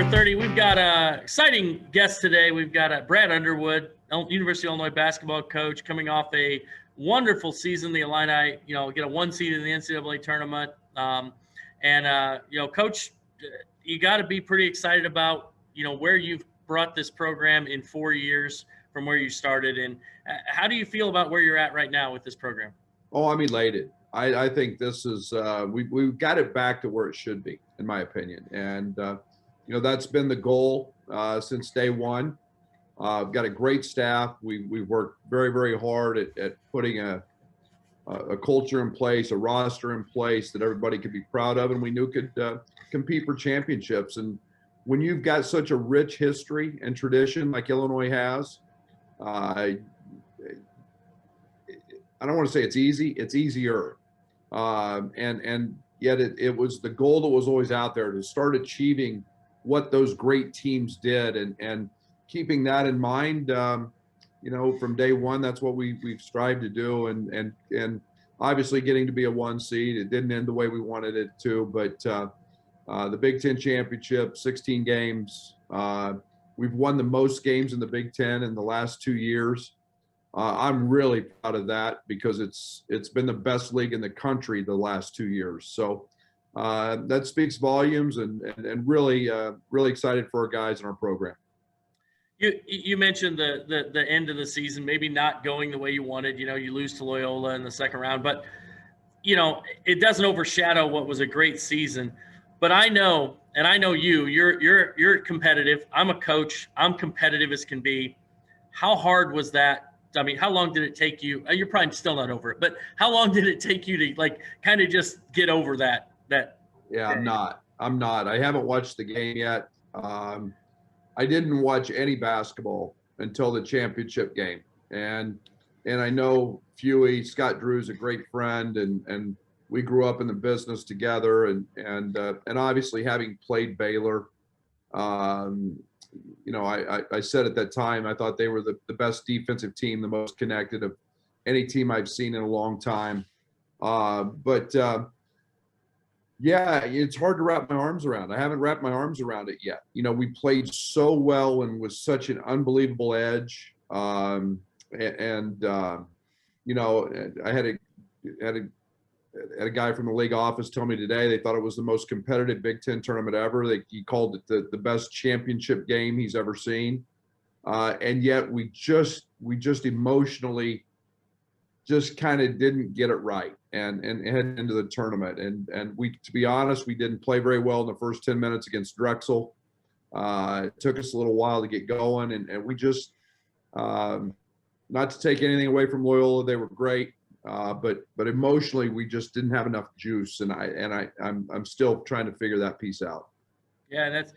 30. We've got an exciting guest today. We've got Brad Underwood, University of Illinois basketball coach, coming off a wonderful season. The Illini, get a 1 seed in the NCAA tournament. Coach, you got to be pretty excited about, where you've brought this program in 4 years from where you started. And how do you feel about where you're at right now with this program? Oh, I'm elated. I think this is we've got it back to where it should be, in my opinion. And that's been the goal since day one. I've got a great staff. We've worked very, very hard at putting a culture in place, a roster in place that everybody could be proud of, and we knew could compete for championships. And when you've got such a rich history and tradition like Illinois has, I don't want to say it's easy. It's easier. And yet it was the goal that was always out there to start achieving what those great teams did, and keeping that in mind, from day one. That's what we've strived to do, and obviously getting to be a 1 seed. It didn't end the way we wanted it to, but the Big Ten championship, 16 games. We've won the most games in the Big Ten in the last 2 years. I'm really proud of that because it's been the best league in the country the last 2 years. So that speaks volumes, and really excited for our guys in our program. You mentioned the end of the season, maybe not going the way you wanted. You lose to Loyola in the second round, but it doesn't overshadow what was a great season. But I know, and I know you're competitive. I'm a coach. I'm competitive as can be. How hard was that? I mean, how long did it take you? You're probably still not over it, but how long did it take you to kind of just get over that? Yeah, I'm not. I haven't watched the game yet. I didn't watch any basketball until the championship game. And I know Scott Drew's a great friend, and we grew up in the business together, and obviously having played Baylor, I said at that time, I thought they were the best defensive team, the most connected of any team I've seen in a long time. Yeah, it's hard to wrap my arms around. I haven't wrapped my arms around it yet. We played so well and with such an unbelievable edge. I had a guy from the league office tell me today they thought it was the most competitive Big Ten tournament ever. He called it the best championship game he's ever seen. And yet we just emotionally just kind of didn't get it right and head into the tournament. And to be honest, we didn't play very well in the first 10 minutes against Drexel. It took us a little while to get going, and we just, not to take anything away from Loyola, they were great. But emotionally, we just didn't have enough juice, and I'm still trying to figure that piece out. Yeah, that's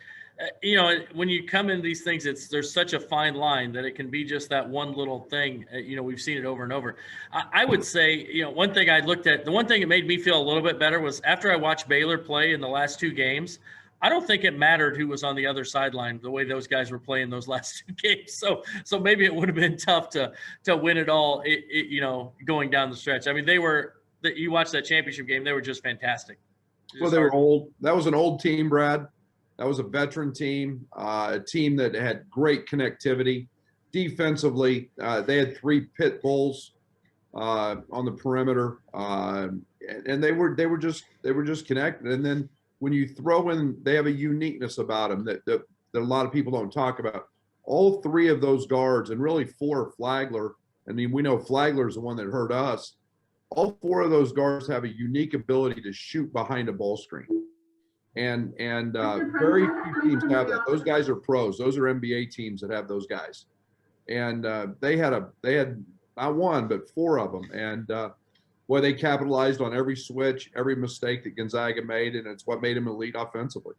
when you come in these things, there's such a fine line that it can be just that one little thing. We've seen it over and over. I would say one thing I looked at, the one thing that made me feel a little bit better was after I watched Baylor play in the last 2 games. I don't think it mattered who was on the other sideline, the way those guys were playing those last 2 games. So maybe it would have been tough to win it all, going down the stretch. I mean, you watched that championship game, they were just fantastic. Well, they were old. That was an old team, Brad. That was a veteran team, a team that had great connectivity. Defensively, they had 3 pit bulls on the perimeter, and they were just connected. And then when you throw in, they have a uniqueness about them that a lot of people don't talk about. All 3 of those guards, and really 4 Flagler. I mean, we know Flagler is the one that hurt us. All 4 of those guards have a unique ability to shoot behind a ball screen. And very few teams have that. Those guys are pros. Those are NBA teams that have those guys. And they had not 1, but 4 of them. And they capitalized on every switch, every mistake that Gonzaga made, and it's what made them elite offensively.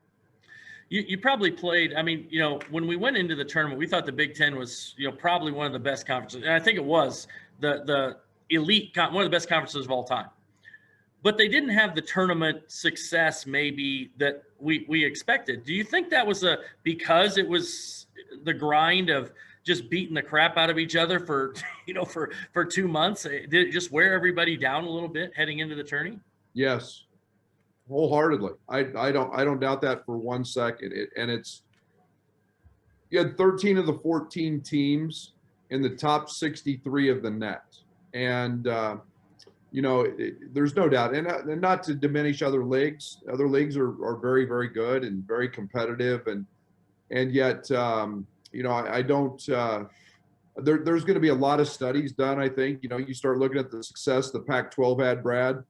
You probably played, when we went into the tournament, we thought the Big Ten was, probably one of the best conferences. And I think it was the elite, one of the best conferences of all time. But they didn't have the tournament success maybe that we expected. Do you think that was because it was the grind of just beating the crap out of each other for 2 months? Did it just wear everybody down a little bit heading into the tourney? Yes, wholeheartedly. I don't doubt that for 1 second. You had 13 of the 14 teams in the top 63 of the net. And, there's no doubt, and not to diminish other leagues. Other leagues are very, very good and very competitive, and yet, I don't. There's going to be a lot of studies done. I think you start looking at the success the Pac-12 had, Brad.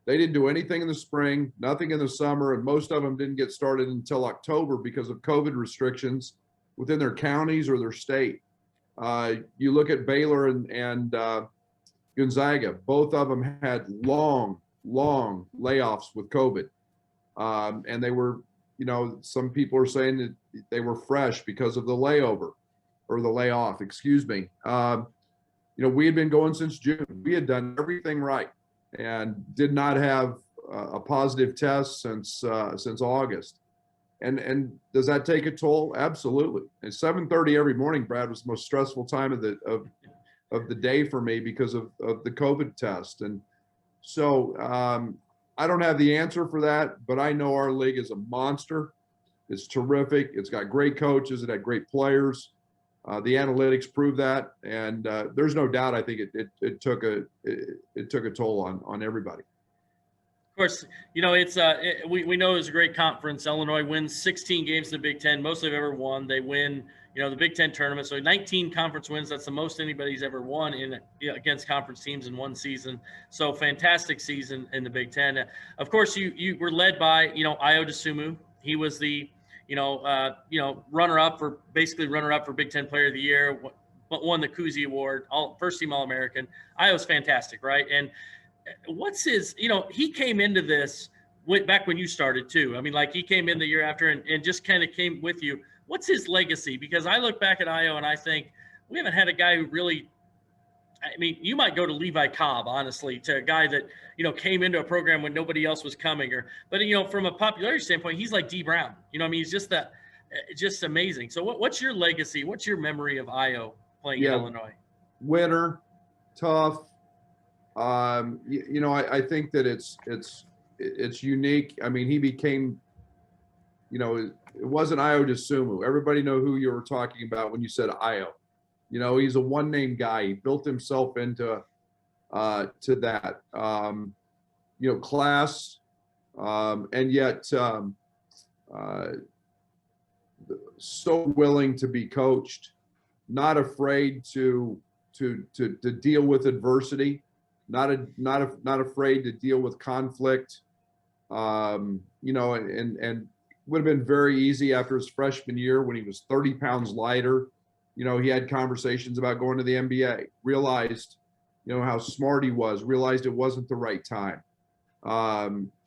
They didn't do anything in the spring, nothing in the summer, and most of them didn't get started until October because of COVID restrictions within their counties or their state. You look at Baylor and Gonzaga, both of them had long layoffs with COVID. And they were, some people are saying that they were fresh because of the layover or the layoff, excuse me. We had been going since June. We had done everything right and did not have a positive test since August. And does that take a toll? Absolutely. At 7:30 every morning, Brad, was the most stressful time of the day for me because of the COVID test. And so I don't have the answer for that, but I know our league is a monster. It's terrific. It's got great coaches. It had great players. The analytics prove that, and there's no doubt. I think it took a toll on everybody. Of course, we know it was a great conference. Illinois wins 16 games in the Big Ten, most they've ever won. They win, the Big Ten tournament. So 19 conference wins. That's the most anybody's ever won against conference teams in one season. So fantastic season in the Big Ten. Of course, you were led by Ayo Dosunmu. He was the runner-up for Big Ten Player of the Year, but won the Cousy Award, first team All-American. Ayo's fantastic, right? And what's his, he came into this back when you started too. I mean, like he came in the year after and just kind of came with you. What's his legacy? Because I look back at Ayo and I think we haven't had a guy who really, you might go to Levi Cobb, honestly, to a guy that, came into a program when nobody else was coming but from a popularity standpoint, he's like D Brown, he's just amazing. So what's your legacy? What's your memory of Ayo playing in Illinois? Winner, tough. I think that it's unique. I mean, he became, it wasn't Ayo Dosunmu. Everybody know who you were talking about when you said Ayo. He's a one-name guy. He built himself into to that. Class, and yet so willing to be coached, not afraid to deal with adversity. Not afraid to deal with conflict, and would have been very easy after his freshman year when he was 30 pounds lighter. He had conversations about going to the NBA, realized, how smart he was, realized it wasn't the right time,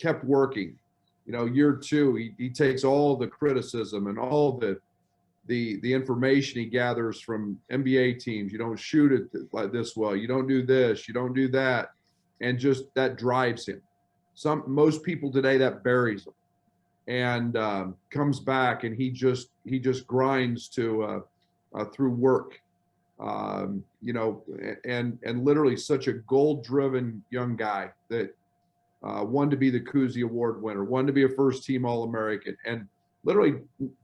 kept working. Year two, he takes all the criticism and all the information he gathers from NBA teams. You don't shoot it like this well. You don't do this. You don't do that, and just that drives him. Most people today that buries him, and comes back and he just grinds to through work, and literally such a goal-driven young guy that wanted to be the Cousy Award winner, wanted to be a first-team All-American, and literally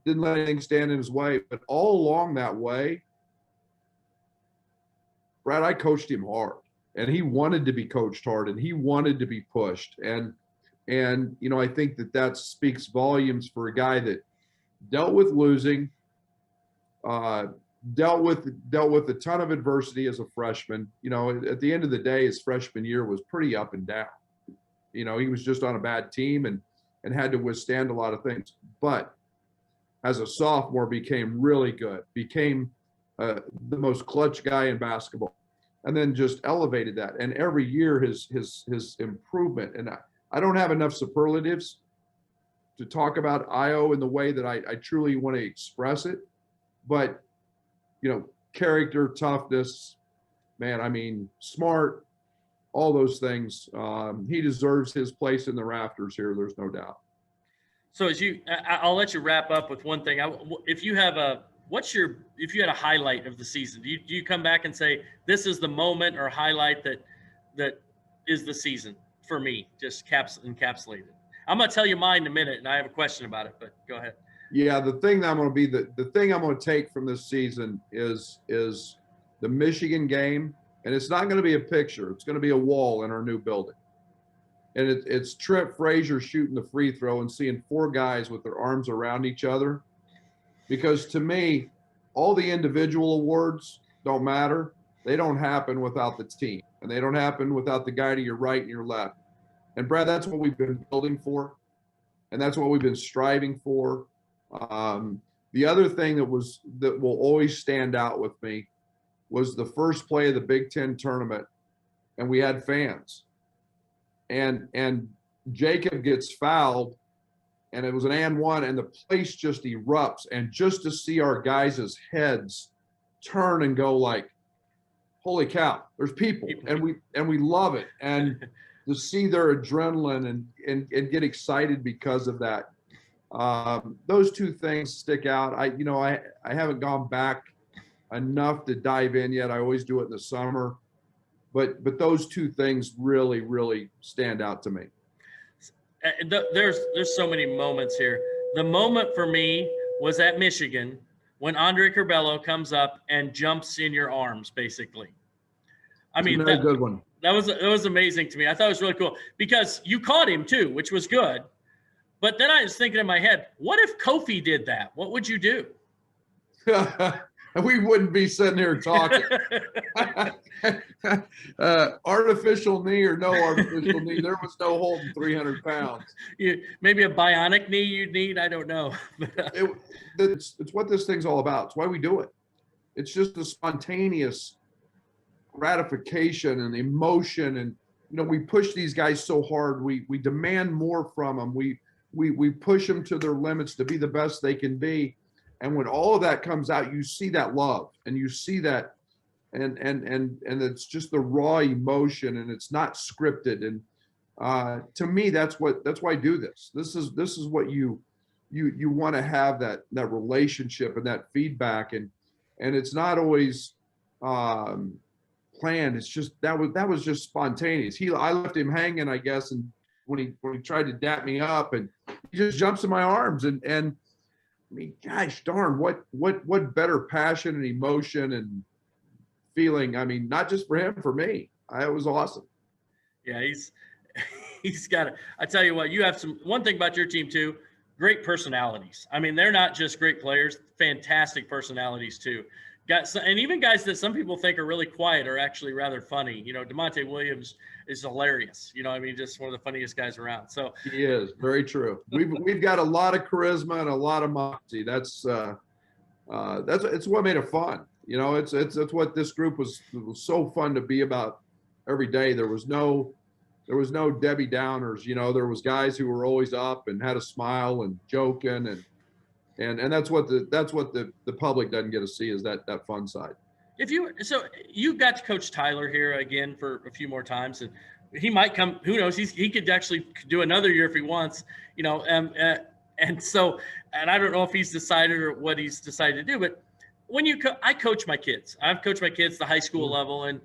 didn't let anything stand in his way. But all along that way, Brad, I coached him hard, and he wanted to be coached hard, and he wanted to be pushed. And I think that speaks volumes for a guy that dealt with losing, dealt with a ton of adversity as a freshman. At the end of the day, his freshman year was pretty up and down. He was just on a bad team and had to withstand a lot of things. But as a sophomore, became really good, became the most clutch guy in basketball, and then just elevated that. And every year, his improvement. And I don't have enough superlatives to talk about Ayo in the way that I truly want to express it. But, character, toughness, man, smart, all those things. He deserves his place in the rafters here. There's no doubt. So I'll let you wrap up with one thing. If you had a highlight of the season, do you come back and say, this is the moment or highlight that is the season for me, just encapsulated? I'm going to tell you mine in a minute, and I have a question about it, but go ahead. Yeah, the thing that I'm going to be the thing I'm going to take from this season is the Michigan game, and it's not going to be a picture. It's going to be a wall in our new building, and it's Trent Frazier shooting the free throw and seeing four guys with their arms around each other. Because to me, all the individual awards don't matter. They don't happen without the team, and they don't happen without the guy to your right and your left. And Brad, that's what we've been building for, and that's what we've been striving for. The other thing that will always stand out with me was the first play of the Big Ten tournament, and we had fans, and Jacob gets fouled, and it was an and one, and the place just erupts, and just to see our guys' heads turn and go like, holy cow, there's people, and we love it, and to see their adrenaline and get excited because of that. Those two things stick out. I haven't gone back enough to dive in yet. I always do it in the summer, but those two things really, really stand out to me. There's so many moments here. The moment for me was at Michigan when Andre Curbelo comes up and jumps in your arms, basically. I mean, that's a good one. That was amazing to me. I thought it was really cool because you caught him too, which was good. But then I was thinking in my head, what if Kofi did that? What would you do? We wouldn't be sitting here talking. Artificial knee or no artificial knee, there was no holding 300 pounds. Maybe a bionic knee you'd need. I don't know. It's what this thing's all about. It's why we do it. It's just the spontaneous gratification and emotion. And, we push these guys so hard. We demand more from them. We push them to their limits to be the best they can be. And when all of that comes out, you see that love and you see that, and it's just the raw emotion, and it's not scripted. And to me, that's why I do this. This is what you want to have, that relationship and that feedback, and it's not always planned. It's just that was just spontaneous. I left him hanging, I guess, and when he tried to dap me up, and he just jumps in my arms, and I mean, gosh darn, what better passion and emotion and feeling. I mean, not just for him, for me. It was awesome. Yeah, he's got it. I tell you what, you have one thing about your team too, great personalities. I mean, they're not just great players, fantastic personalities too. And even guys that some people think are really quiet are actually rather funny. DeMonte Williams is hilarious. I mean, just one of the funniest guys around. So he is very true. We've got a lot of charisma and a lot of moxie. That's it's what made it fun. It's what this group was so fun to be about every day. There was no Debbie Downers. There was guys who were always up and had a smile and joking, and that's what the public doesn't get to see, is that fun side. So you got to coach Tyler here again for a few more times, and he might come. Who knows? He could actually do another year if he wants. And so I don't know if he's decided or what he's decided to do. But when I coach my kids. I've coached my kids the high school level, and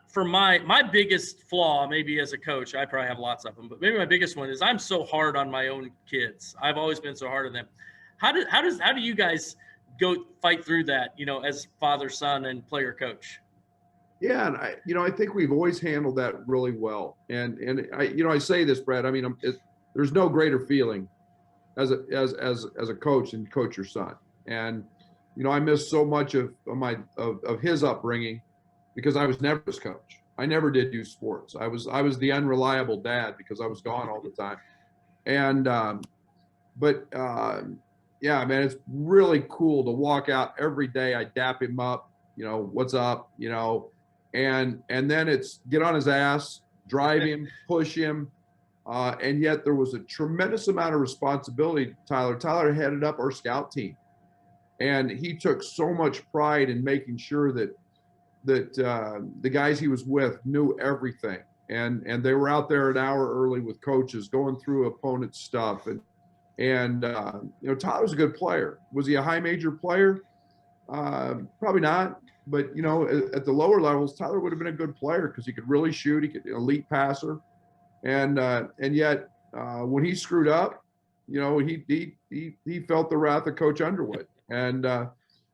for my biggest flaw, maybe as a coach, I probably have lots of them, but maybe my biggest one is I'm so hard on my own kids. I've always been so hard on them. How do you guys go fight through that, as father, son, and player coach? Yeah, and I think we've always handled that really well. And I say this, Brad. I mean, there's no greater feeling as a coach than coach your son. And I miss so much of his upbringing, because I was never his coach. I never did youth sports. I was the unreliable dad because I was gone all the time. And yeah, man, it's really cool to walk out every day. I dap him up, what's up, and then it's get on his ass, drive him, push him. And yet there was a tremendous amount of responsibility. Tyler headed up our scout team, and he took so much pride in making sure that the guys he was with knew everything, and they were out there an hour early with coaches going through opponent stuff. And Tyler's a good player. Was he a high major player? Probably not. But at the lower levels, Tyler would have been a good player because he could really shoot. He could elite passer, and yet when he screwed up, he felt the wrath of Coach Underwood. And,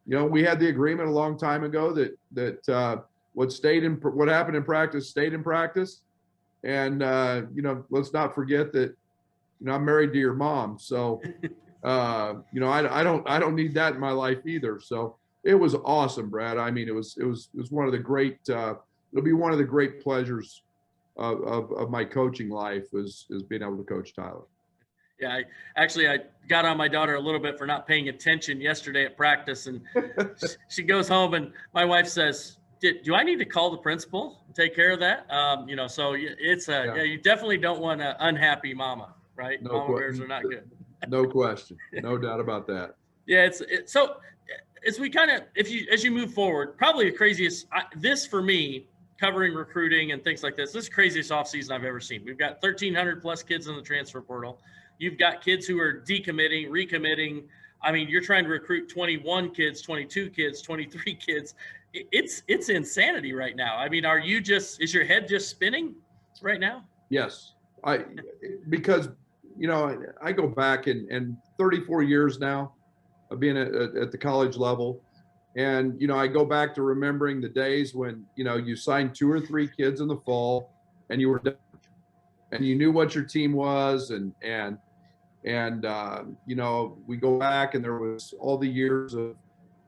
we had the agreement a long time ago that what happened in practice stayed in practice. And, let's not forget that, I'm married to your mom. So, I don't need that in my life either. So it was awesome, Brad. I mean, it was one of the great, it'll be one of the great pleasures of my coaching life is being able to coach Tyler. Yeah, I got on my daughter a little bit for not paying attention yesterday at practice, and she goes home and my wife says, do I need to call the principal and take care of that? So it's you definitely don't want an unhappy mama, right? No, Mama bears are not good. No question. No doubt about that. Yeah, so as we kind of, as you move forward, probably the craziest, this for me, covering recruiting and things like this is the craziest offseason I've ever seen. We've got 1,300 plus kids in the transfer portal. You've got kids who are decommitting, recommitting. I mean, you're trying to recruit 21 kids, 22 kids, 23 kids. It's insanity right now. I mean, is your head just spinning right now? Yes. Because, I go back and 34 years now of being at the college level. And, I go back to remembering the days when, you signed 2 or 3 kids in the fall and you were done. And you knew what your team was. And we go back and there was all the years of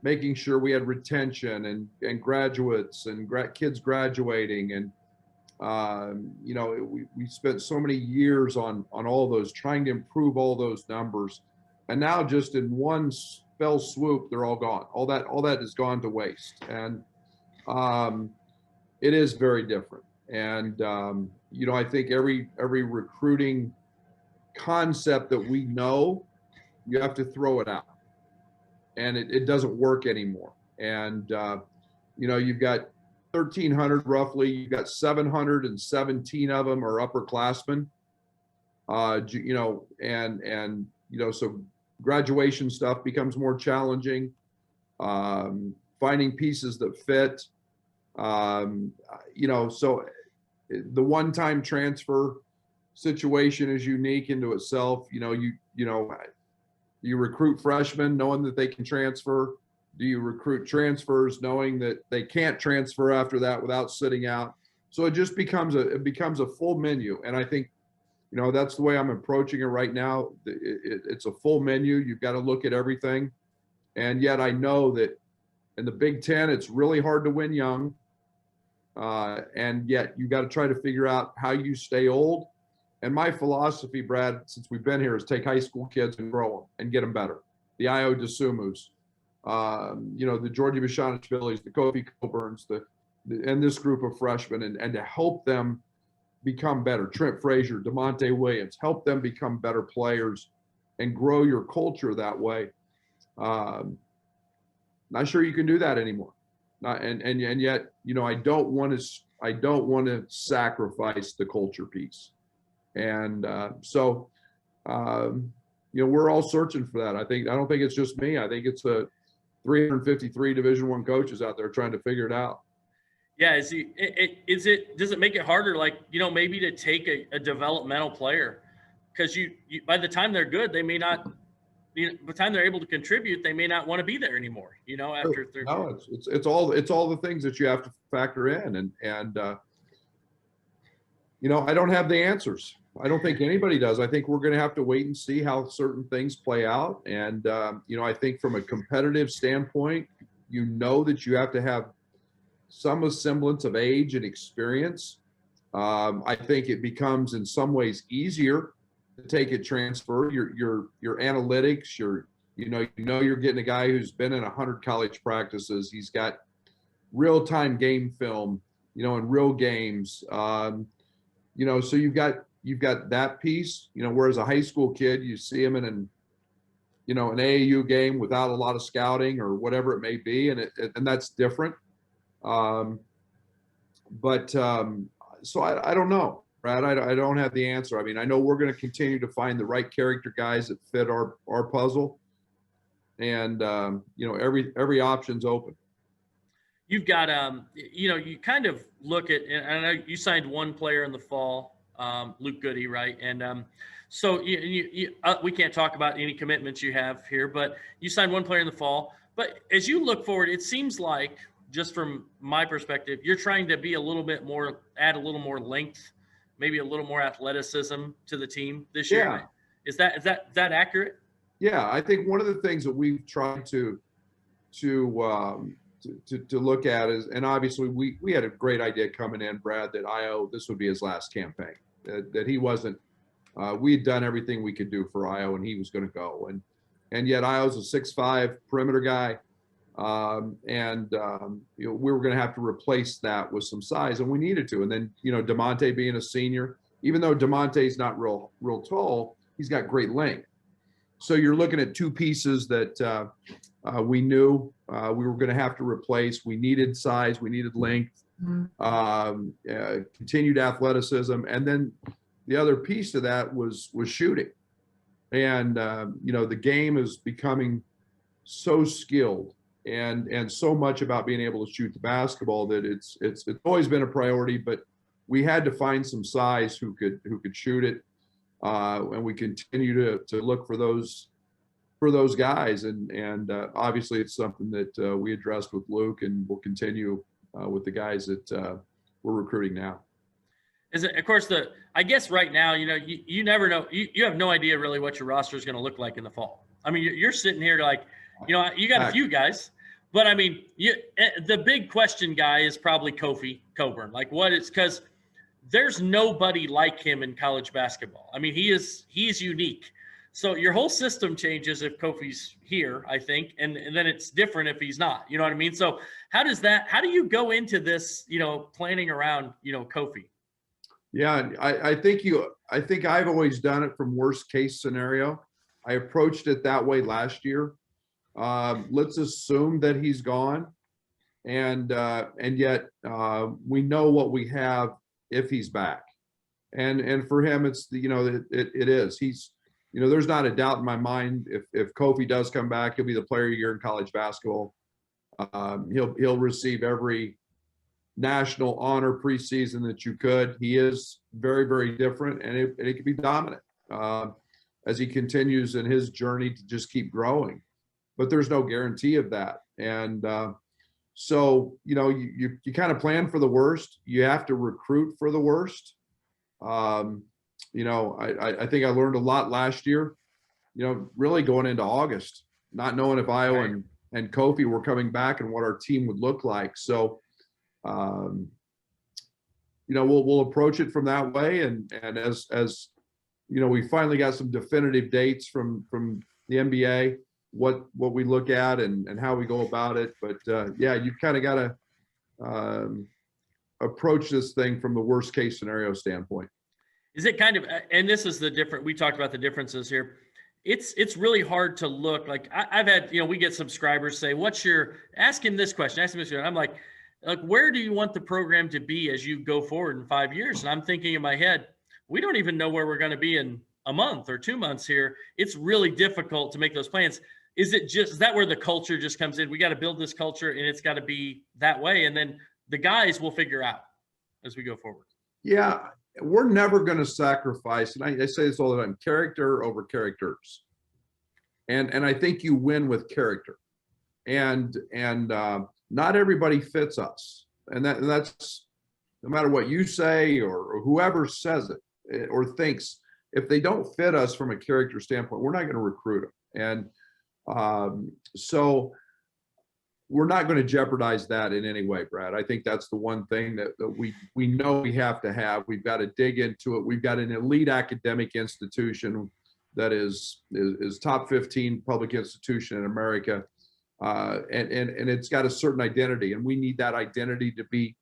making sure we had retention and graduates and kids graduating. And, we spent so many years on all those, trying to improve all those numbers. And now just in one fell swoop, they're all gone. All that has gone to waste. And it is very different. And, I think every recruiting concept that we know, you have to throw it out. And it doesn't work anymore. And, you've got 1,300 roughly, you've got 717 of them are upperclassmen. So graduation stuff becomes more challenging. Finding pieces that fit. So the one-time transfer situation is unique into itself. You recruit freshmen knowing that they can transfer. Do you recruit transfers knowing that they can't transfer after that without sitting out? So it just becomes a full menu. And I think, that's the way I'm approaching it right now. It's a full menu. You've got to look at everything. And yet I know that in the Big Ten, it's really hard to win young. And yet you got to try to figure out how you stay old. And my philosophy, Brad, since we've been here, is take high school kids and grow them and get them better. The Ayo Dosunmus, the Georgie Bashanichvilis, the Kofi Coburns, and this group of freshmen, and to help them become better. Trent Frazier, DeMonte Williams, help them become better players and grow your culture that way. Not sure you can do that anymore. And yet, I don't want to sacrifice the culture piece. And we're all searching for that. I don't think it's just me. I think it's 353 Division I coaches out there trying to figure it out. Yeah. Does it make it harder, maybe to take a developmental player? Because you by the time they're good, they may not, by the time they're able to contribute, they may not want to be there anymore, after 30 No, it's all the things that you have to factor in. And I don't have the answers. I don't think anybody does. I think we're going to have to wait and see how certain things play out. And, I think from a competitive standpoint, that you have to have some semblance of age and experience. I think it becomes in some ways easier to take a transfer. Your analytics, you're getting a guy who's been in 100 college practices. He's got real-time game film, in real games. So you've got that piece, whereas a high school kid, you see him in an AAU game without a lot of scouting or whatever it may be. And that's different. So I don't know, Brad. I don't have the answer. I mean, I know we're going to continue to find the right character guys that fit our puzzle. And, every option's open. You've got, you kind of look at, and I know you signed one player in the fall. Luke Goody, right? And so we can't talk about any commitments you have here, but you signed one player in the fall. But as you look forward, it seems like, just from my perspective, you're trying to be a little bit more, add a little more length, maybe a little more athleticism to the team this year. Yeah. Is that accurate? Yeah, I think one of the things that we've tried to look at is, and obviously we had a great idea coming in, Brad, that Ayo, this would be his last campaign, that he wasn't, we had done everything we could do for Ayo, and he was going to go. And yet Ayo's a 6'5" perimeter guy. We were going to have to replace that with some size, and we needed to. And then, DeMonte being a senior, even though DeMonte's not real tall, he's got great length. So you're looking at two pieces that we knew we were going to have to replace. We needed size, we needed length, continued athleticism, and then the other piece to that was shooting. And the game is becoming so skilled and so much about being able to shoot the basketball that it's always been a priority. But we had to find some size who could shoot it. And we continue to look for those guys, and obviously it's something that we addressed with Luke, and we'll continue with the guys that we're recruiting now. Is it, of course, I guess right now, you never know. You have no idea really what your roster is going to look like in the fall. I mean, you're sitting here like, you got a few guys, but I mean, the big question guy is probably Kofi Coburn. Like, what is, because there's nobody like him in college basketball. I mean, he's unique. So your whole system changes if Kofi's here, I think, and then it's different if he's not. You know what I mean? So how do you go into this, planning around, Kofi? Yeah, I think I've always done it from worst case scenario. I approached it that way last year. Let's assume that he's gone, and yet we know what we have if he's back, and for him it's it is, he's there's not a doubt in my mind, if Kofi does come back, he'll be the player of the year in college basketball. He'll receive every national honor preseason that you could. He is very, very different, and it could be dominant as he continues in his journey to just keep growing, but there's no guarantee of that. And so, you kind of plan for the worst. You have to recruit for the worst. I think I learned a lot last year, really going into August, not knowing if Ayo and Kofi were coming back and what our team would look like. So, we'll approach it from that way. And as we finally got some definitive dates from the NBA, what we look at and how we go about it. But you've kind of got to approach this thing from the worst case scenario standpoint. Is it kind of, and this is we talked about the differences here. It's really hard to look like, I've had, we get subscribers say, ask him this question, ask him this question. I'm like, where do you want the program to be as you go forward in 5 years? And I'm thinking in my head, we don't even know where we're going to be in a month or 2 months here. It's really difficult to make those plans. Is that where the culture just comes in? We got to build this culture, and it's got to be that way. And then the guys will figure out as we go forward. Yeah. We're never going to sacrifice, and I say this all the time, character over characters. And I think you win with character. And not everybody fits us. And that's no matter what you say or whoever says it or thinks, if they don't fit us from a character standpoint, we're not going to recruit them. And so we're not going to jeopardize that in any way, Brad. I think that's the one thing that we know we have to have. We've got to dig into it. We've got an elite academic institution that is top 15 public institution in America, and it's got a certain identity, and we need that identity to be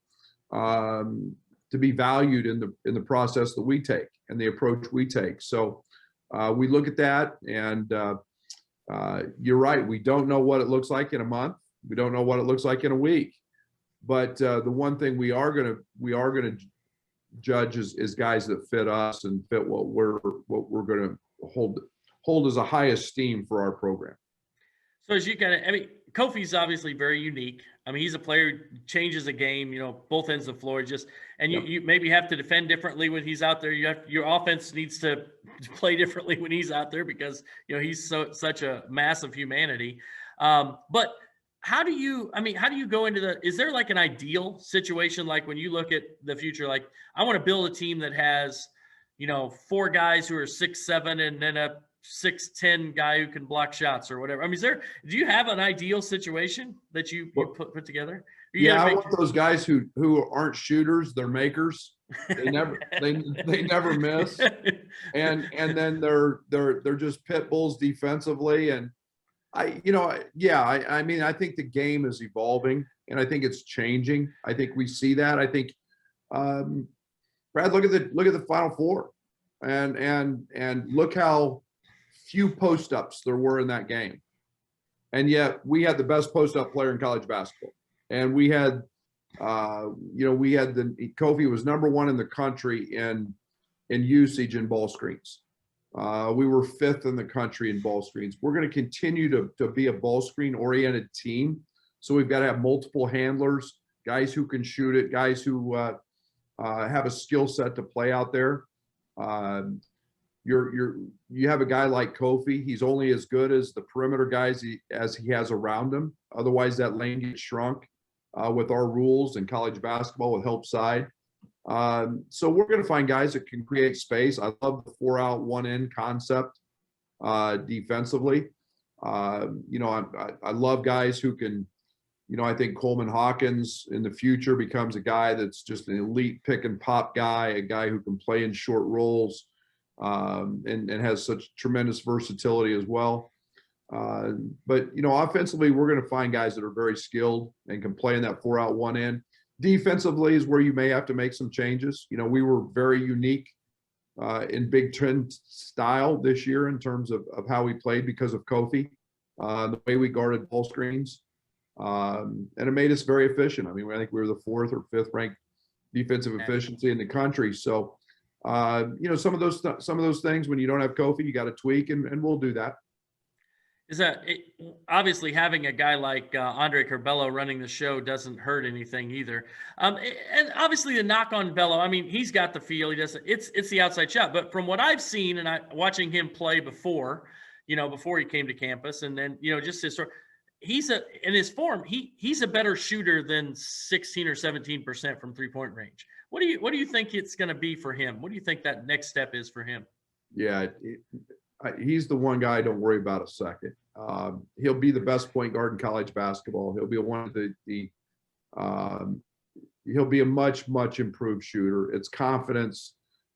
valued in the process that we take and the approach we take. So we look at that, and you're right. We don't know what it looks like in a month. We don't know what it looks like in a week, but the one thing we are gonna judge is guys that fit us and fit what we're gonna hold as a high esteem for our program. So as you kind of, Kofi's obviously very unique. I mean, he's a player who changes a game, both ends of the floor. And Yep. you maybe have to defend differently when he's out there. Your offense needs to play differently when he's out there because he's such a massive humanity. But how do you go into is there like an ideal situation? Like when you look at the future, like I want to build a team that has, 4 guys who are 6'7" and then a 6'10" guy who can block shots or whatever. I mean, do you have an ideal situation that you put together? Yeah, I want those guys who aren't shooters, they're makers. They never they never miss. And then they're just pit bulls defensively. And I mean, I think the game is evolving and I think it's changing. I think we see that. I think Brad, look at the Final Four and look how few post-ups there were in that game. And yet we had the best post-up player in college basketball. And we had Kofi was number 1 in the country in usage in ball screens. We were 5th in the country in ball screens. We're going to continue to be a ball screen oriented team. So we've got to have multiple handlers, guys who can shoot it, guys who have a skill set to play out there. You have a guy like Kofi. He's only as good as the perimeter guys as he has around him. Otherwise, that lane gets shrunk with our rules in college basketball with help side. So we're going to find guys that can create space. I love the 4 out, 1 in concept defensively. I love guys who can. I think Coleman Hawkins in the future becomes a guy that's just an elite pick and pop guy, a guy who can play in short roles. And has such tremendous versatility as well. But offensively, we're going to find guys that are very skilled and can play in that 4 out, 1 in. Defensively is where you may have to make some changes. We were very unique in Big Ten style this year in terms of how we played because of Kofi, the way we guarded ball screens. And it made us very efficient. I mean, I think we were the 4th or 5th ranked defensive efficiency in the country. So, some of those things when you don't have Kofi, you got to tweak, and we'll do that. Obviously having a guy like Andre Curbelo running the show doesn't hurt anything either. And obviously the knock on Bello, I mean, he's got the feel. He doesn't. It's the outside shot. But from what I've seen and watching him play before he came to campus, and then just his story, in his form, he's a better shooter than 16 or 17% from 3-point range. What do you think it's going to be for him? What do you think that next step is for him? Yeah, he's the one guy I don't worry about a second. He'll be the best point guard in college basketball. He'll be one of he'll be a much, much improved shooter. It's confidence.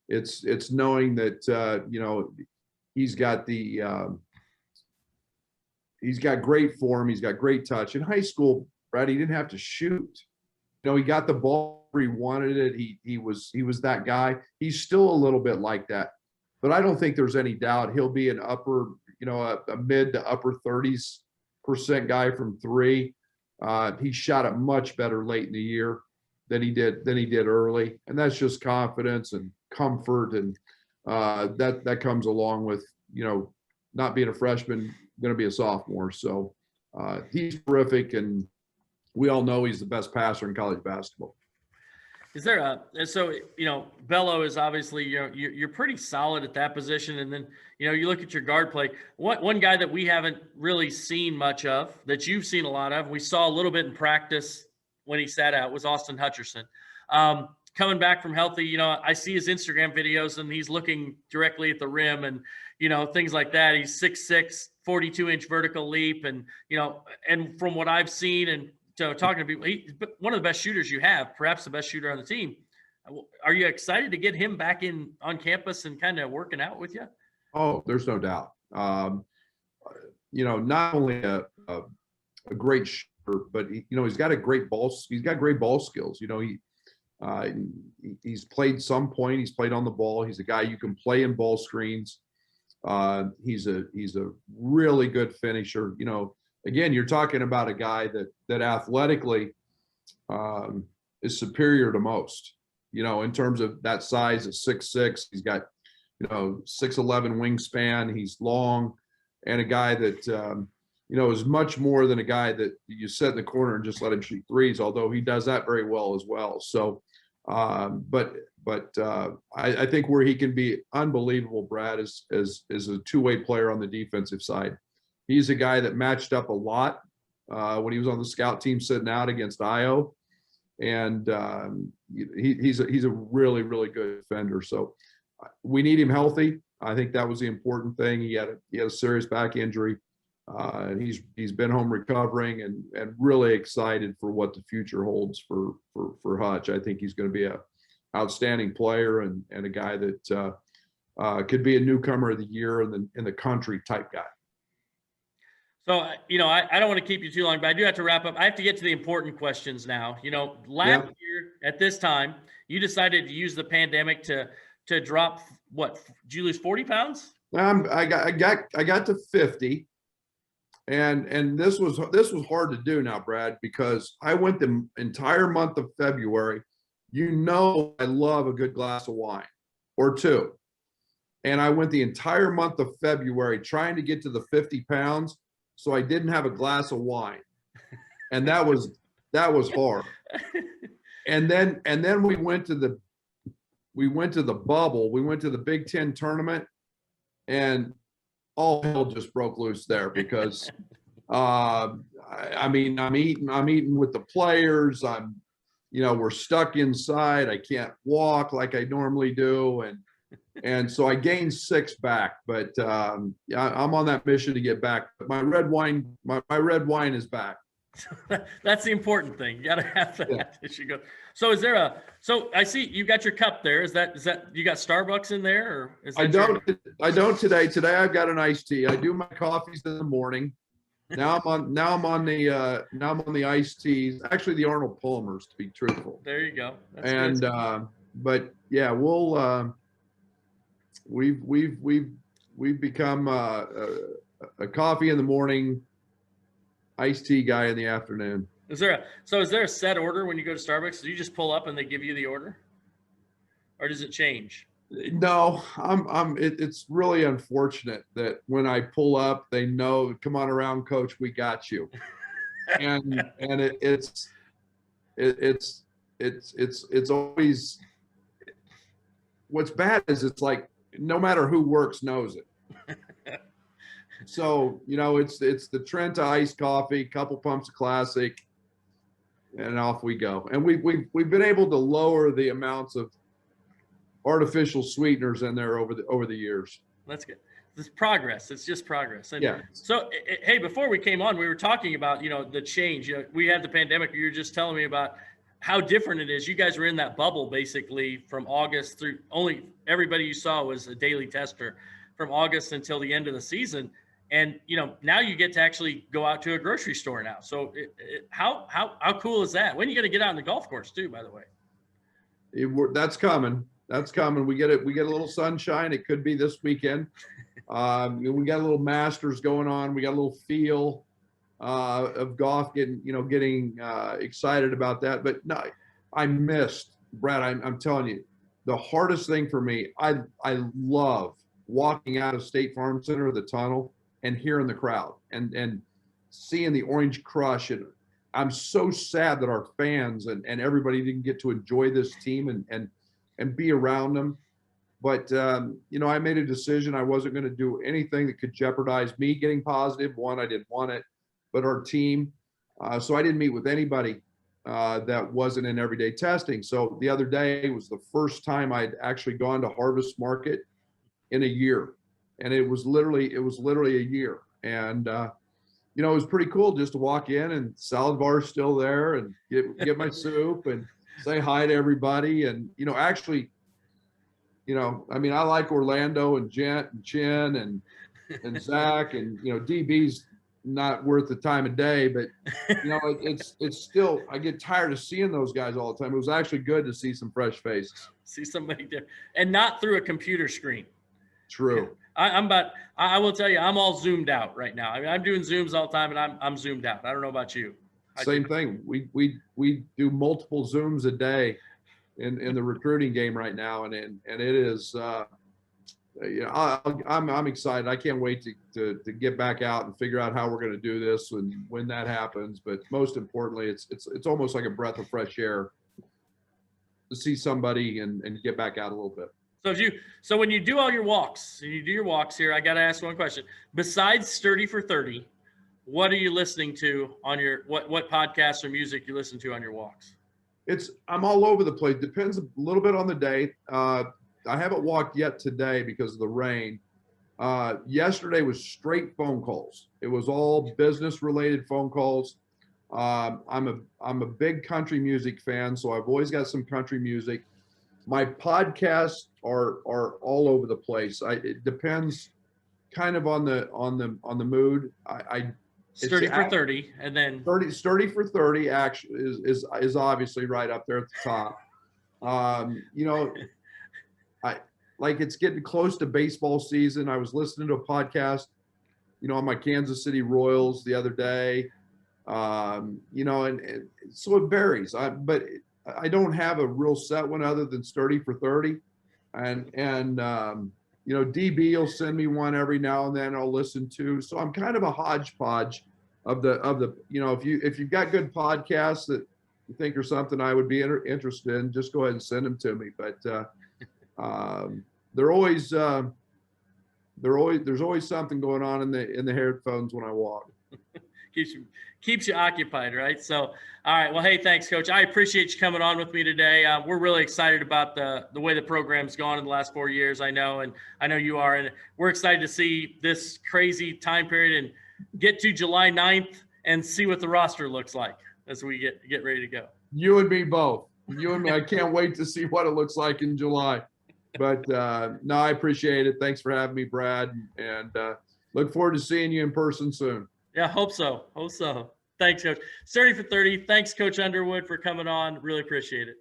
It's knowing that, he's got great form. He's got great touch. In high school, Brad, he didn't have to shoot. He got the ball where he wanted it. He was that guy. He's still a little bit like that, but I don't think there's any doubt he'll be an upper, a mid to upper 30% guy from 3. He shot it much better late in the year than he did early, and that's just confidence and comfort, and that comes along with not being a freshman, going to be a sophomore. So he's terrific, and we all know he's the best passer in college basketball. Is there Bello is obviously, you're pretty solid at that position. And then, you look at your guard play. One guy that we haven't really seen much of, that you've seen a lot of, we saw a little bit in practice when he sat out, was Austin Hutcherson. Coming back from healthy, I see his Instagram videos and he's looking directly at the rim and, things like that. He's 6'6", 42-inch vertical leap. And, and from what I've seen and talking to people, he's one of the best shooters you have, perhaps the best shooter on the team. Are you excited to get him back on campus and kind of working out with you? Oh, there's no doubt. Not only a great shooter, but he's got great ball skills. He's played some point. He's played on the ball. He's a guy you can play in ball screens. He's a really good finisher. Again, you're talking about a guy that athletically is superior to most. In terms of that size at 6'6", he's got 6'11" wingspan. He's long, and a guy that is much more than a guy that you set in the corner and just let him shoot threes, although he does that very well as well. So, I think where he can be unbelievable, Brad, is a two-way player on the defensive side. He's a guy that matched up a lot when he was on the scout team sitting out against Ayo, and he's a really, really good defender. So we need him healthy. I think that was the important thing. He had a serious back injury. And he's been home recovering and really excited for what the future holds for Hutch. I think he's going to be a outstanding player and a guy that could be a newcomer of the year in the country type guy. So, I don't want to keep you too long, but I do have to wrap up. I have to get to the important questions now. Last year at this time, you decided to use the pandemic to drop what? Did you lose 40 pounds? I got to 50. And this was hard to do now, Brad, because I went the entire month of February. I love a good glass of wine or two. And I went the entire month of February trying to get to the 50 pounds. So I didn't have a glass of wine. And that was hard. And then we went to the bubble. We went to the Big Ten tournament, and all hell just broke loose there because I'm eating with the players. We're stuck inside. I can't walk like I normally do. And so I gained 6 back, but I'm on that mission to get back. But my red wine is back. That's the important thing. You got to have that as you go. So so I see you got your cup there. Is that you got Starbucks in there, or is that I don't today. Today I've got an iced tea. I do my coffees in the morning. Now I'm on the iced teas. Actually, the Arnold Palmers, to be truthful. There you go. That's good. But yeah, we've become a coffee in the morning, iced tea guy in the afternoon. Is there a set order when you go to Starbucks? Do you just pull up and they give you the order, or does it change? No, it's really unfortunate that when I pull up, they know, come on around, coach, we got you. and it's always, what's bad is it's like, no matter who works knows it. So, it's the Trenta iced coffee, couple pumps of classic, and off we go. And we've been able to lower the amounts of artificial sweeteners in there over the years. That's good. It's progress. It's just progress. And yeah. So, hey, before we came on, we were talking about, the change. We had the pandemic. You were just telling me about how different it is. You guys were in that bubble basically from August through, only everybody you saw was a daily tester from August until the end of the season. And, now you get to actually go out to a grocery store now. So how cool is that? When are you going to get out on the golf course too, by the way? That's coming. That's coming. We get a little sunshine. It could be this weekend. We got a little Masters going on. We got a little feel of golf, getting excited about that. But no, I missed, Brad. I'm telling you, the hardest thing for me, I love walking out of State Farm Center, the tunnel, and hearing the crowd and seeing the Orange Crush. And I'm so sad that our fans and everybody didn't get to enjoy this team and be around them. But, I made a decision. I wasn't going to do anything that could jeopardize me getting positive. One, I didn't want it, but our team. So I didn't meet with anybody that wasn't in everyday testing. So the other day was the first time I'd actually gone to Harvest Market in a year. And it was literally a year. And, it was pretty cool just to walk in and salad bar's still there and get my soup and say hi to everybody. And, actually, I like Orlando and Gent and Chin and Zach and, DB's not worth the time of day, but, it's still, I get tired of seeing those guys all the time. It was actually good to see some fresh faces. See somebody there and not through a computer screen. True. I will tell you, I'm all zoomed out right now. I mean, I'm doing Zooms all the time and I'm zoomed out. I don't know about you. Same thing. We do multiple Zooms a day in the recruiting game right now. And it is, I'm excited. I can't wait to get back out and figure out how we're going to do this and when that happens. But most importantly, it's almost like a breath of fresh air to see somebody and get back out a little bit. So when you do all your walks, here, I got to ask one question. Besides Sturdy for 30, what are you listening to on your what podcasts or music you listen to on your walks? I'm all over the place. Depends a little bit on the day. I haven't walked yet today because of the rain. Yesterday was straight phone calls. It was all business related phone calls. I'm a big country music fan, so I've always got some country music. My podcasts are all over the place. It depends kind of on the mood. Sturdy for 30, and then Sturdy for 30 actually is obviously right up there at the top. Like it's getting close to baseball season. I was listening to a podcast, on my Kansas City Royals the other day. And so it varies. But I don't have a real set one other than Sturdy for 30. And DB will send me one every now and then I'll listen to. So I'm kind of a hodgepodge of the if you've got good podcasts that you think are something I would be interested in, just go ahead and send them to me. But there's always something going on in the headphones when I walk. keeps you occupied, right? So, all right. Well, hey, thanks, Coach. I appreciate you coming on with me today. We're really excited about the way the program's gone in the last 4 years. I know, and I know you are, and we're excited to see this crazy time period and get to July 9th and see what the roster looks like as we get ready to go. You and me both. You and me. I can't wait to see what it looks like in July. But no, I appreciate it. Thanks for having me, Brad, and look forward to seeing you in person soon. Yeah, hope so. Thanks, Coach. Sturdy for 30. Thanks, Coach Underwood, for coming on. Really appreciate it.